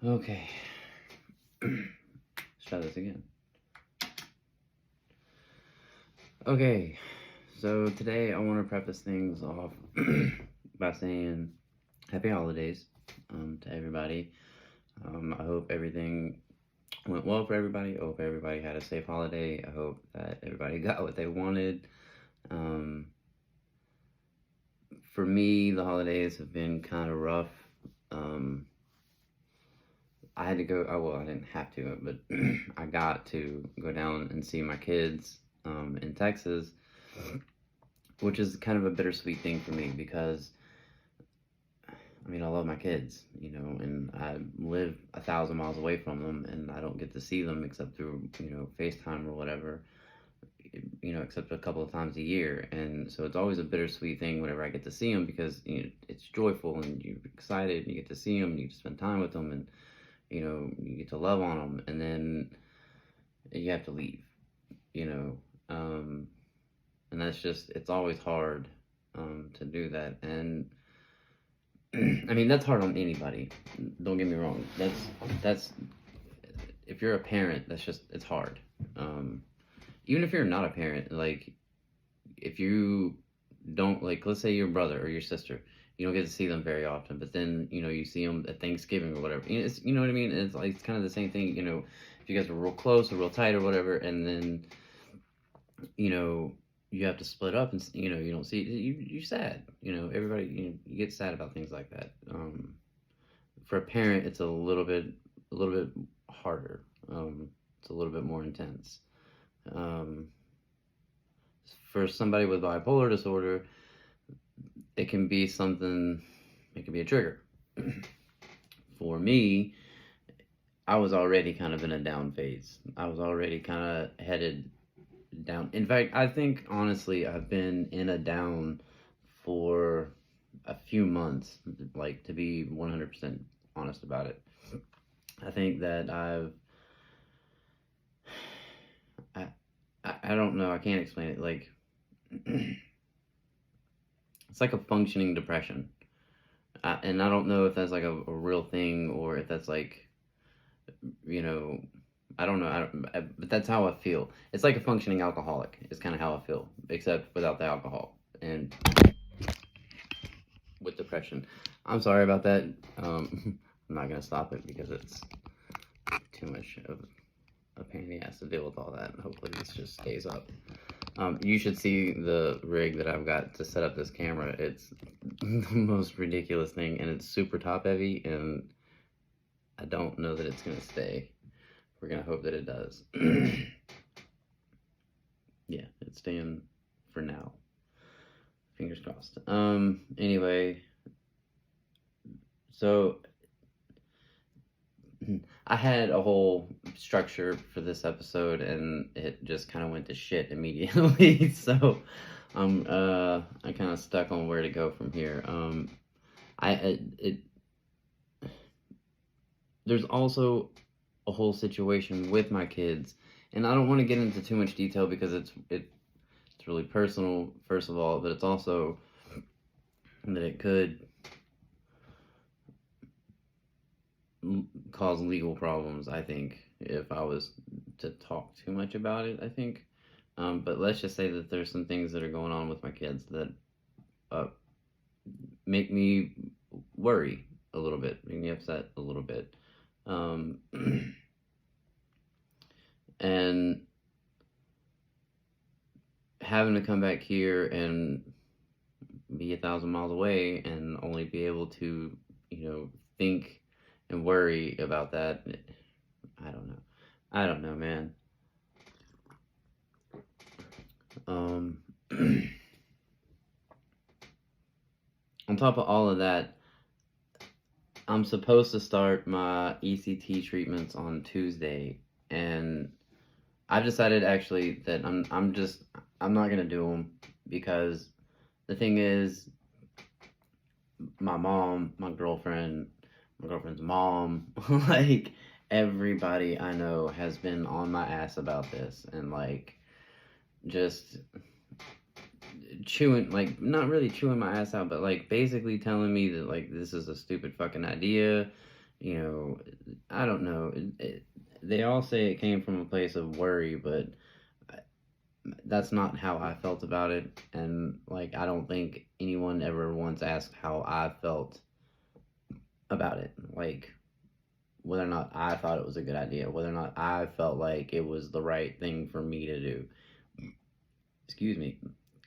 Okay. Let's try this again. Okay, so today I want to preface things off by saying happy holidays to everybody. I hope everything went well for everybody. I hope everybody had a safe holiday. I hope that everybody got what they wanted. For me, the holidays have been kind of rough. I had to go, well, I didn't have to, but I got to go down and see my kids in Texas, which is kind of a bittersweet thing for me because, I mean, I love my kids, and I live 1,000 miles away from them, and I don't get to see them except through, FaceTime or whatever, except a couple of times a year. And so it's always a bittersweet thing whenever I get to see them because, it's joyful and you're excited and you get to see them and you get to spend time with them and, you get to love on them, and then you have to leave, and that's just, it's always hard to do that. And I mean, that's hard on anybody, don't get me wrong. That's if you're a parent, it's hard. Even if you're not a parent, like, if you don't, like, let's say your brother or your sister, you don't get to see them very often, but then, you see them at Thanksgiving or whatever. You know what I mean? It's like, it's kind of the same thing, if you guys are real close or real tight or whatever, and then, you have to split up and, you don't see, you're sad, everybody, you get sad about things like that. For a parent, it's a little bit harder. It's a little bit more intense. For somebody with bipolar disorder, it can be a trigger. For me, I was already kind of in a down phase. I was already kind of headed down. In fact, I think, honestly, I've been in a down for a few months, like, to be 100% honest about it. I think that I don't know, I can't explain it, like, it's like a functioning depression. And I don't know if that's like a real thing or if that's like, I don't know. But that's how I feel. It's like a functioning alcoholic. It's kind of how I feel, except without the alcohol and with depression. I'm sorry about that. I'm not gonna stop it because it's too much of a pain in the ass to deal with all that. Hopefully this just stays up. You should see the rig that I've got to set up this camera. It's the most ridiculous thing, and it's super top heavy, and I don't know that it's gonna stay. We're gonna hope that it does. Yeah, it's staying for now. Fingers crossed. Anyway, so I had a whole structure for this episode, and it just kind of went to shit immediately. So I'm I kind of stuck on where to go from here. There's also a whole situation with my kids, and I don't want to get into too much detail because it's really personal, first of all, but it's also that it could cause legal problems, I think, if I was to talk too much about it, I think. But let's just say that there's some things that are going on with my kids that make me worry a little bit, make me upset a little bit. And having to come back here and be 1,000 miles away and only be able to, think and worry about that, I don't know, man. On top of all of that, I'm supposed to start my ECT treatments on Tuesday, and I've decided actually that I'm not gonna do them because the thing is, my mom, my girlfriend's mom, like, everybody I know has been on my ass about this, and like, just chewing, like, not really chewing my ass out, but like basically telling me that, like, this is a stupid fucking idea, you know, I don't know. They all say it came from a place of worry, but that's not how I felt about it. And like, I don't think anyone ever once asked how I felt about it. Like, whether or not I thought it was a good idea, whether or not I felt like it was the right thing for me to do. Excuse me.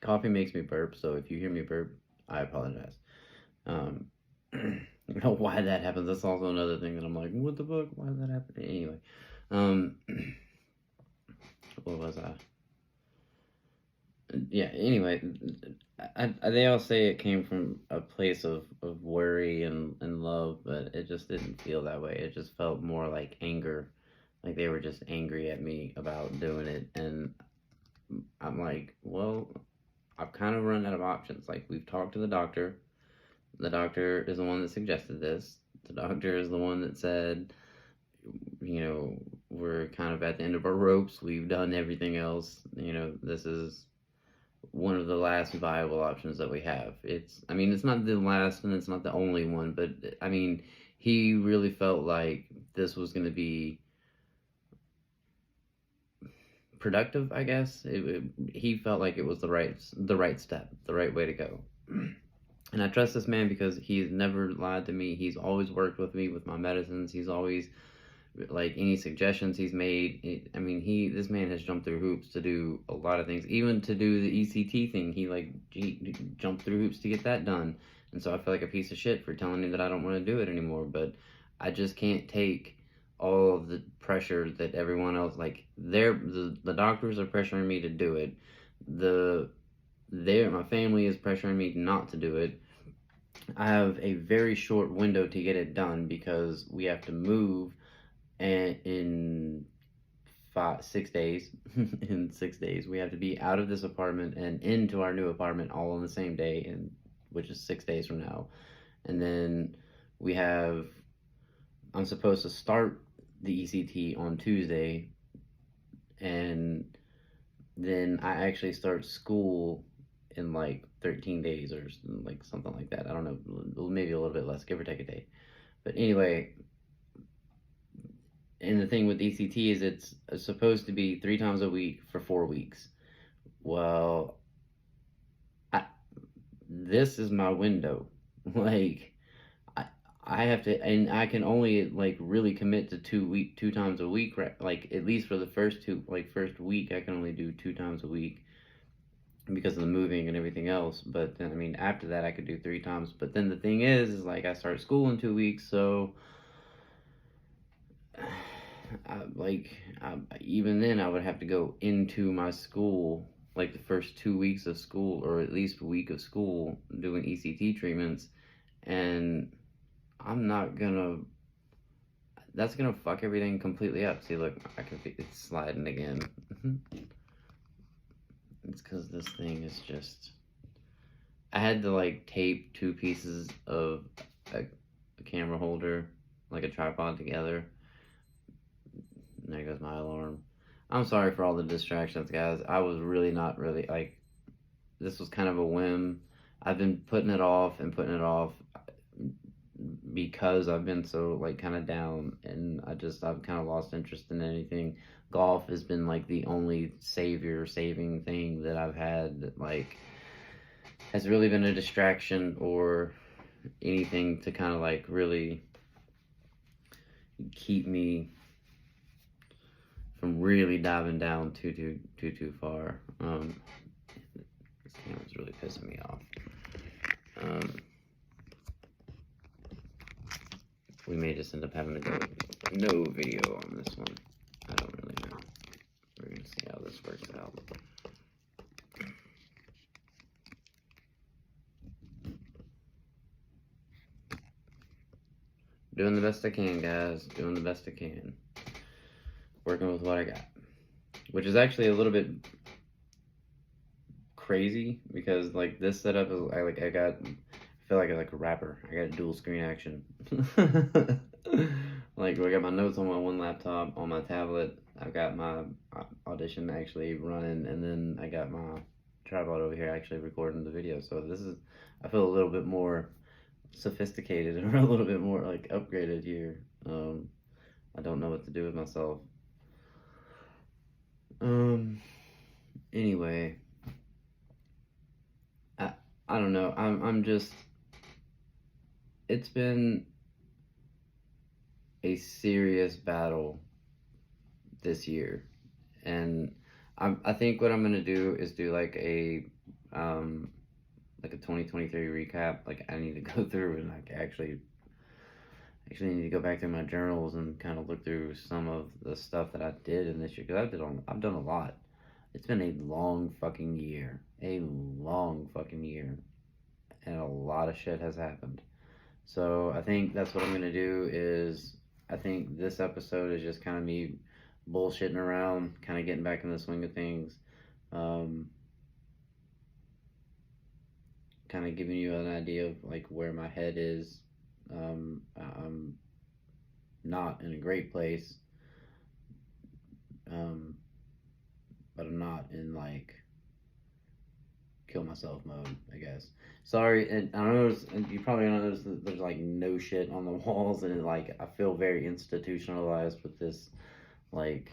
Coffee makes me burp, so if you hear me burp, I apologize. Um, you know why that happens. That's also another thing that I'm like, what the fuck? Why did that happen? Anyway, um, what was I? Yeah. Anyway, they all say it came from a place of worry and love, but it just didn't feel that way. It just felt more like anger, like they were just angry at me about doing it, and I'm like, well, I've kind of run out of options. Like, we've talked to the doctor. The doctor is the one that suggested this. The doctor is the one that said, you know, we're kind of at the end of our ropes. We've done everything else. You know, this is one of the last viable options that we have. I mean, it's not the last and it's not the only one, but I mean, he really felt like this was going to be productive, I guess. He felt like it was the right step, the right way to go. And I trust this man because he's never lied to me. He's always worked with me with my medicines. He's always, like, any suggestions he's made. I mean, this man has jumped through hoops to do a lot of things. Even to do the ECT thing, he jumped through hoops to get that done. And so I feel like a piece of shit for telling him that I don't want to do it anymore. But I just can't take all of the pressure that everyone else, like, the doctors are pressuring me to do it. My family is pressuring me not to do it. I have a very short window to get it done because we have to move and in 6 days. In 6 days we have to be out of this apartment and into our new apartment all on the same day, and which is 6 days from now. And then I'm supposed to start the ECT on Tuesday, and then I actually start school in like 13 days or like something like that. I don't know, maybe a little bit less, give or take a day. But anyway, and the thing with ECT is it's supposed to be 3 times a week for 4 weeks. Well, this is my window. Like, I have to, and I can only like really commit to 2 times a week, right? Like, at least for the first week, I can only do 2 times a week because of the moving and everything else. But then, I mean, after that, I could do 3 times. But then the thing is like, I start school in 2 weeks, so even then, I would have to go into my school, like the first 2 weeks of school, or at least a week of school, doing ECT treatments, and that's gonna fuck everything completely up. See, look, it's sliding again. It's because this thing is just, I had to like tape 2 pieces of a camera holder, like a tripod, together. And there goes my alarm. I'm sorry for all the distractions, guys. I was really not really, like, this was kind of a whim. I've been putting it off because I've been so, like, kind of down, and I've kind of lost interest in anything. Golf has been, like, the only saving thing that I've had that, like, has really been a distraction or anything to kind of, like, really keep me from really diving down too far. This camera's really pissing me off. We may just end up having to go no video on this one. I don't really know. We're gonna see how this works out. Doing the best I can, guys. Doing the best I can. Working with what I got, which is actually a little bit crazy because, like, this setup is I feel like I'm like a rapper. I got dual screen action. Like, I got my notes on my one laptop, on my tablet. I've got my audition actually running, and then I got my tripod over here actually recording the video. So I feel a little bit more sophisticated or a little bit more like upgraded here. I don't know what to do with myself. Um, anyway, I I don't know. I'm just. It's been a serious battle this year, and I think what I'm gonna do is do um like a 2023 recap. Like I need to go through and like actually need to go back through my journals and kind of look through some of the stuff that I did in this year because I've done a lot. It's been a long fucking year, and a lot of shit has happened. So I think that's what I'm gonna do. Is I think this episode is just kind of me bullshitting around, kind of getting back in the swing of things. Um, Kind of giving you an idea of like where my head is. I'm not in a great place, um, but I'm not in like kill myself mode, I guess. Sorry, and I notice, and you probably notice that there's like no shit on the walls, and like I feel very institutionalized with this, like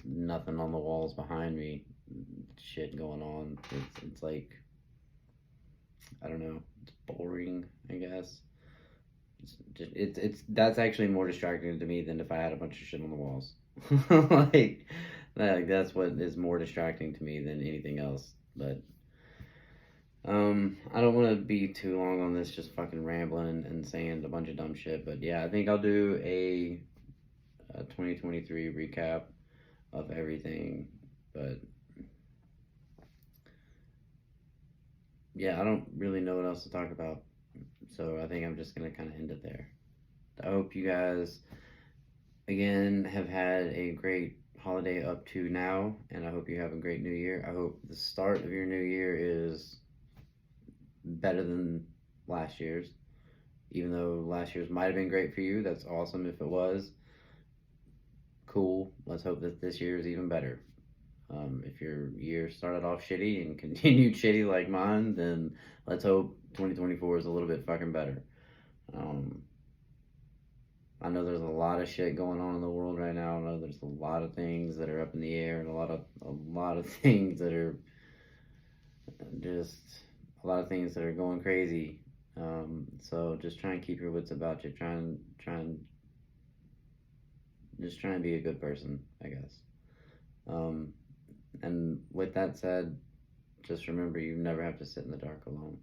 nothing on the walls behind me, shit going on. It's like I don't know, it's boring, I guess. It's that's actually more distracting to me than if I had a bunch of shit on the walls. like, like that's what is more distracting to me than anything else. But I don't want to be too long on this, just fucking rambling and saying a bunch of dumb shit. But yeah, I think I'll do a 2023 recap of everything. But yeah, I don't really know what else to talk about. So I think I'm just gonna kind of end it there. I hope you guys again have had a great holiday up to now, and I hope you have a great new year. I hope the start of your new year is better than last year's. Even though last year's might have been great for you, that's awesome if it was. Cool. Let's hope that this year is even better. If your year started off shitty and continued shitty like mine, then let's hope 2024 is a little bit fucking better. Um, I know there's a lot of shit going on in the world right now. I know there's a lot of things that are up in the air, and a lot of things that are just a lot of things that are going crazy. So just try and keep your wits about you. Just try and be a good person, I guess. Um, and with that said, just remember you never have to sit in the dark alone.